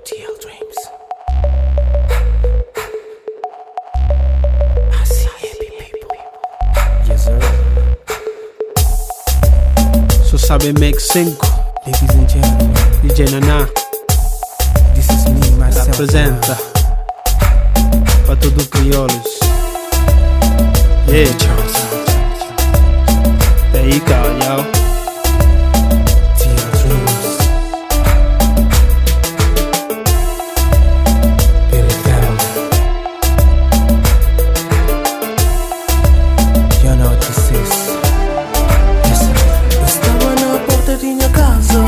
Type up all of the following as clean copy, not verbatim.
TL Dreams. I see happy people. Yes, sir. Só sabe Max 5. Ladies and gentlemen, DJ Naná this is me, myself. apresenta pra tudo crioulos. Yeah, there you go, yo. TL Dreams. Billy Family. You know what this is. Listen. Estava na porta de minha casa,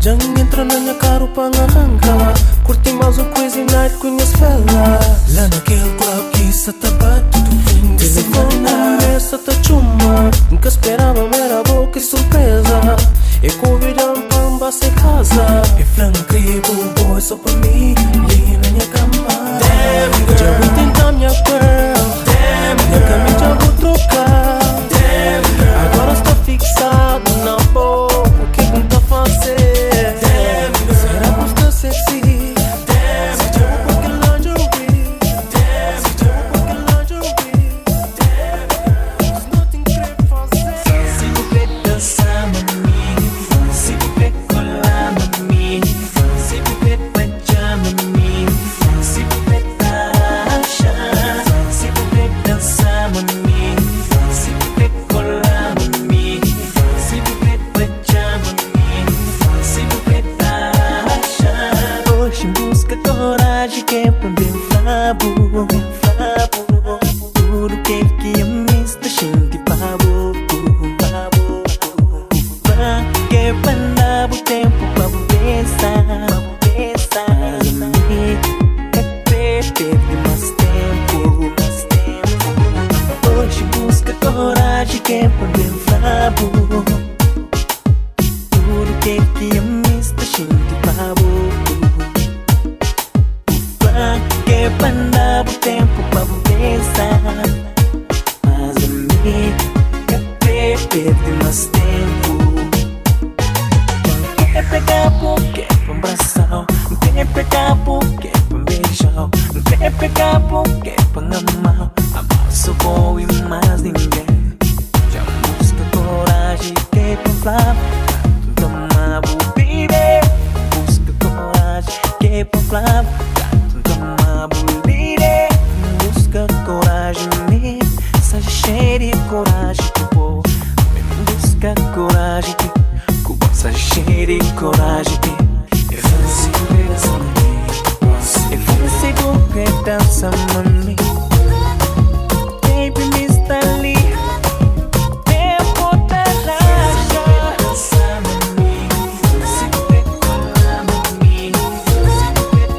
já entra na minha cara para arrancar. Curti mais um crazy night, conheço fela. Lá naquele club que se tá batido fim de semana. Essa tá chuma, nunca esperava ver a boca e surpresa. E convidam para um base casa. E flan incrível, boy, só para mim. Ali na minha cama. Damn girl, já vou tentar minha girl. Damn minha cama já vou trocar. Damn girl, agora está fixado na boca. O que não tá a fazer? Damn girl, será que está sexy? Damn, se já vou com aquele lingerie. Damn, se já vou com aquele lingerie. Damn girl, there's nothing que fazer. Se você dançar, mami, se você colar, mami, se você beijar, mami, se você achar, se você dançar, mami, se você colar, mami, se você beijar, mami, se você achar. Hoje busca coragem que é pra bem flabo, tudo que eu me está gente pavo. Que mandava o tempo pra pensar, teve mais tempo. Hoje busca coragem que é pra bem flabo. Tudo que eu me está gente pavo. Que mandava o tempo pra pensar, mas a mim teve mais tempo. Quer pegar porque é pra um abração, quer pegar porque é pra um beijão, quer pegar porque é pra amar. Amar só vou e mais ninguém. Já busca coragem que é pra falar. Toma, vou viver. Busca coragem que é pra falar. Toma, vou viver. Busca coragem, me seja cheio de coragem que vou. Busca coragem que seja cheio de coragem que eu vou seguir essa mãe. Eu vou seguir que dança mami. Baby me está ali. Tempo da racha. Dança mami. Se você colar mami. Se você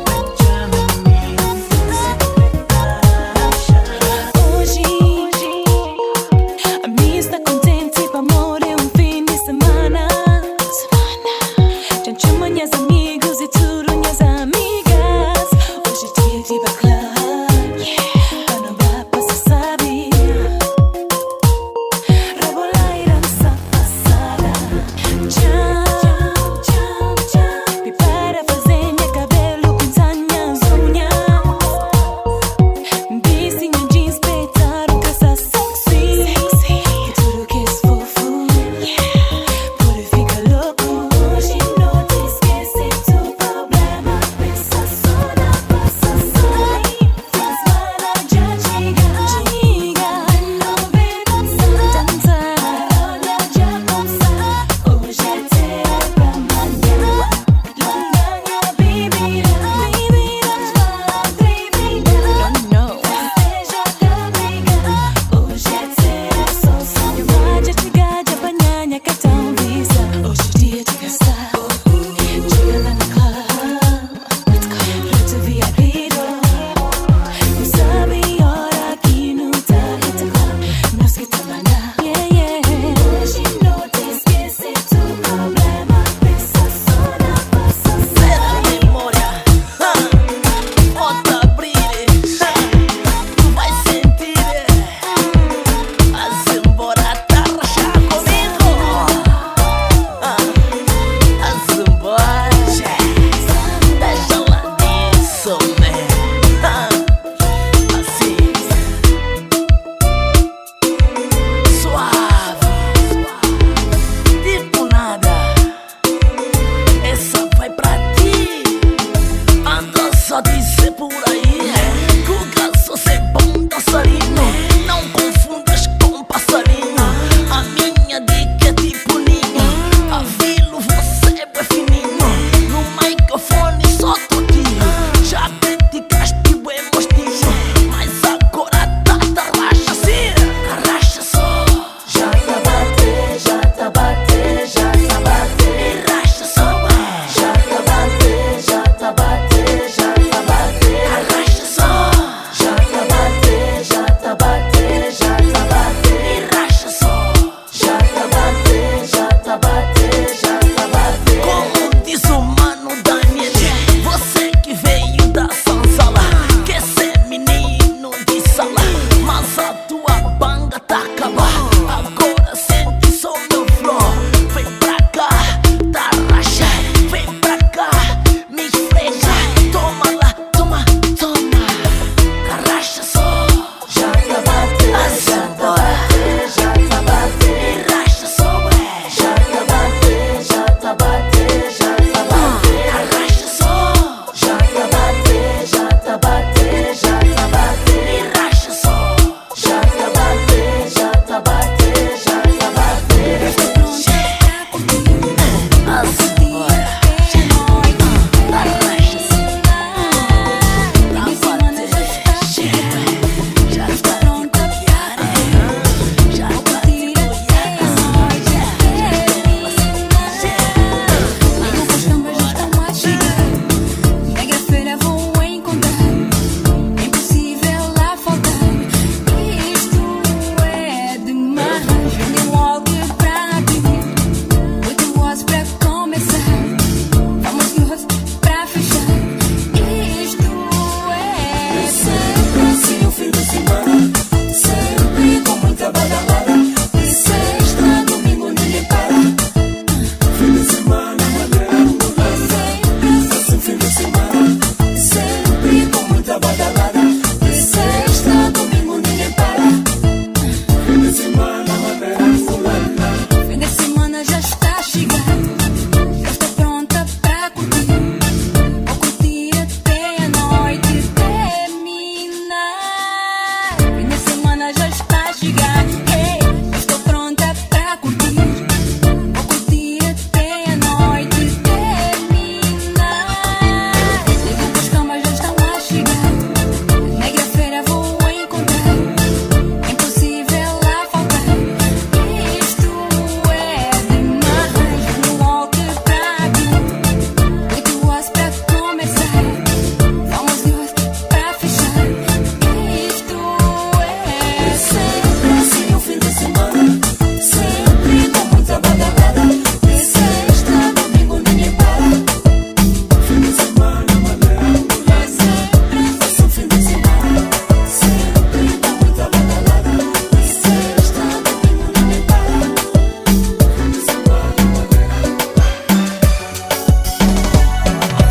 beijar mami. Se você achar. Hoje a mim está contente para amor é um fim de semana. Já chamo minhas amigos e tudo minhas amigas. Hoje é dia de baclar.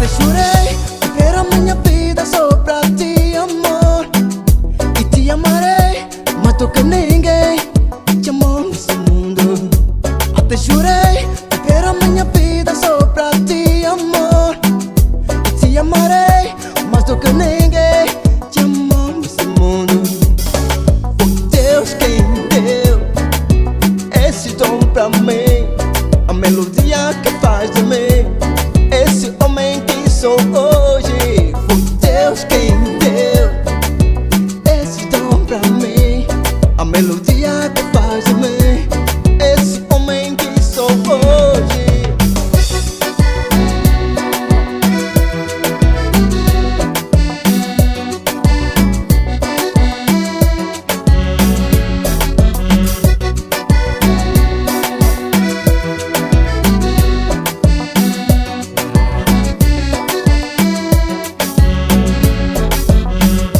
Até chorei, viver a minha vida só pra ti, amor. E te amarei, mas tu que ninguém te amou nesse mundo. Até chorei, viver a minha vida só pra ti, amor. E te amarei, mas tu que ninguém te amou nesse mundo. Foi Deus quem deu esse dom pra mim, a melodia que faz de mim esse homem que sou hoje. Foi Deus quem deu esse dom pra mim, a melodia que faz de mim esse homem que sou hoje.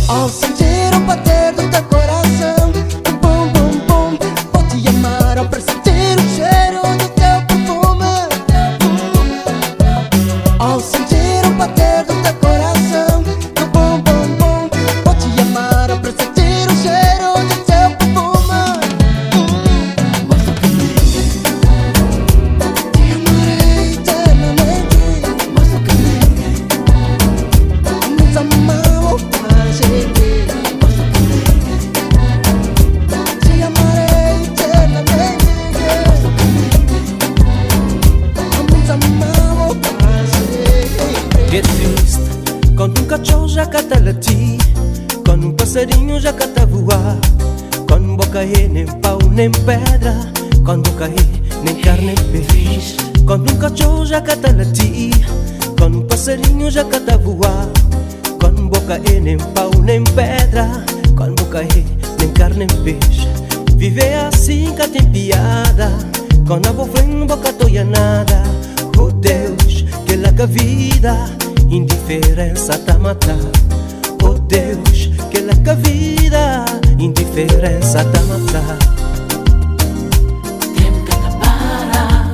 Ao sentir o bater do teu coração, bum bum bum, vou te amar. Ao pressentir o cheiro do teu perfume, ao sentir o bater do teu coração, bum bum bum, vou te amar. Ao pressentir o cheiro do teu perfume, mas o que ninguém te amarei eternamente, mas o que ninguém nos amou. Te amarei eternamente, vamos amar o prazer. Get triste quando cachorro já cata latir, quando passarinho já cata voar, quando boca é nem pau nem pedra, quando boca é nem carne nem peixe, quando cachorro já cata latir, quando passarinho já cata voar, quando boca é nem pau nem pedra, quando boca é nem carne nem peixe. Viver assim que tem piada, quando a boca vem boca toia nada. Oh Deus, que lá que a vida indiferença tá matar. Oh Deus, que lá que a vida indiferença tá matar. Tempo que te para,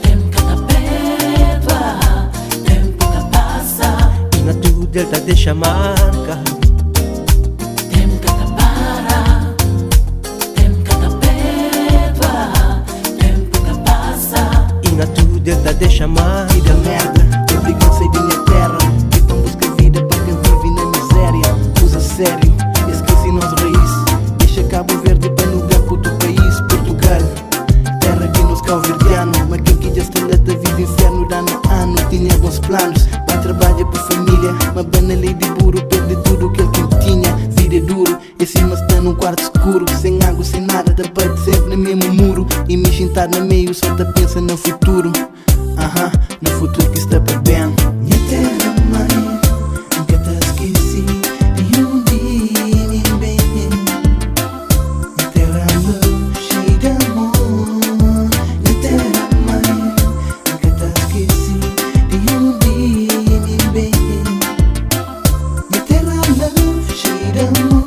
tempo que te perdoa, tempo que passa, E na tua delta deixa marca. tempo que te para, tempo que te perdoa, tempo que passa. E na tua delta deixa marca. Vida merda, obrigado a sair da minha terra. Então busca vida para quem vive na miséria. Usa sério, esqueci nossa raiz. Deixa Cabo Verde para no campo do país. Portugal, terra que nos calverdiano. Mas quem que já esteleta vive inferno dano ano. Tinha bons planos, para trabalhar por família. Mas bana lei de burro, perde tudo que ele tinha. Vida é duro, e assim mas está num quarto escuro. Sem água, sem nada, da parte sempre no mesmo muro. E me sentar no meio, só tá pensa no futuro. No futuro que está para bem. Minha terra, mãe, nunca te esqueci de dia nem bem. Minha terra, amor, cheia de amor. Minha terra, mãe, nunca te esqueci de dia nem bem. Minha terra, amor, cheia de amor.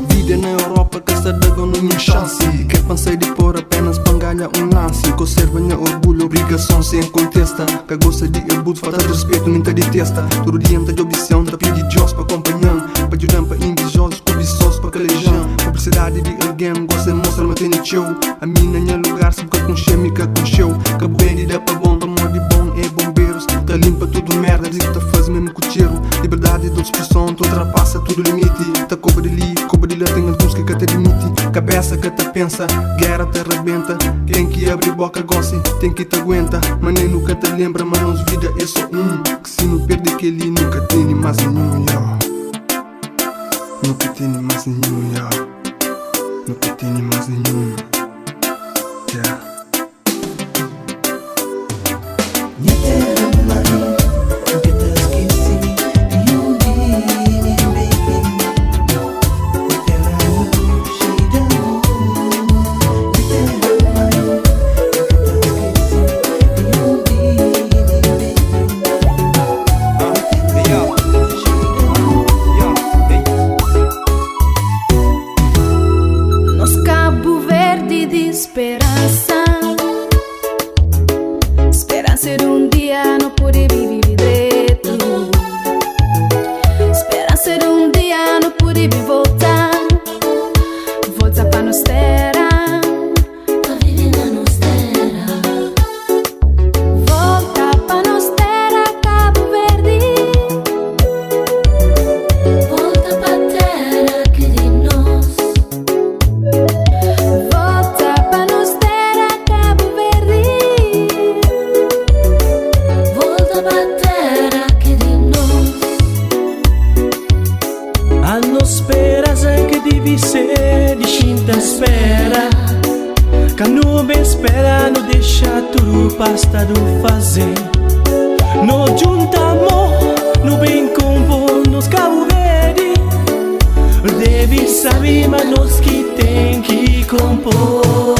Vida na Europa, caça de não minha chance. Que pensei de pôr apenas para ganhar lance. Conserva minha orgulho, obrigação sem contesta. Que gosta de abuso, falta de respeito, nem te detesta. Todo dia anda de obsessão, te pede Deus para acompanhar. Para ajudar para invejosos, cobiçosos para calejão. Publicidade de alguém, gosta de mostrar mas tem show. A mim na minha lugar, sabe que concheu, me que concheu. Que bem de dar para bom, amor de bom é bombeiros. Tá limpa tudo merda, diz que tá faz mesmo com cheiro. Liberdade de expressão, tu ultrapassa tudo limite. Tá cobra de lá, tem alguns que te limite. Cabeça que te pensa, guerra te arrebenta. Quem que abre boca gosta, tem que te aguenta. Mas nem nunca te lembra, mas nossa vida é só que se não perde aquele, nunca tem mais nenhum, nunca tem mais nenhum, nunca tem mais nenhum, yeah. Minha terra, mãe, nunca te esqueci de dia nem bem. Minha terra, amor, cheia de amor. Minha terra, mãe, nunca te esqueci de dia nem bem. Minha terra, amor, cheia de amor. Nos Cabo Verde de esperança, ser dia não pude viver direito. Esperança de dia não pude voltar. Volta pra nos terra. A vida nos terra. Volta pra nos terra, Cabo Verde. Volta pra terra que de nós. Volta pra nos terra, Cabo Verde. Volta pra terra que de nós. A nos esperança que deve ser distinta espera. Que não bem espera, não deixa tudo basta do fazer. Não juntamos, não bem compor nos Cabo Verde. Deve saber, mas nós que tem que compor.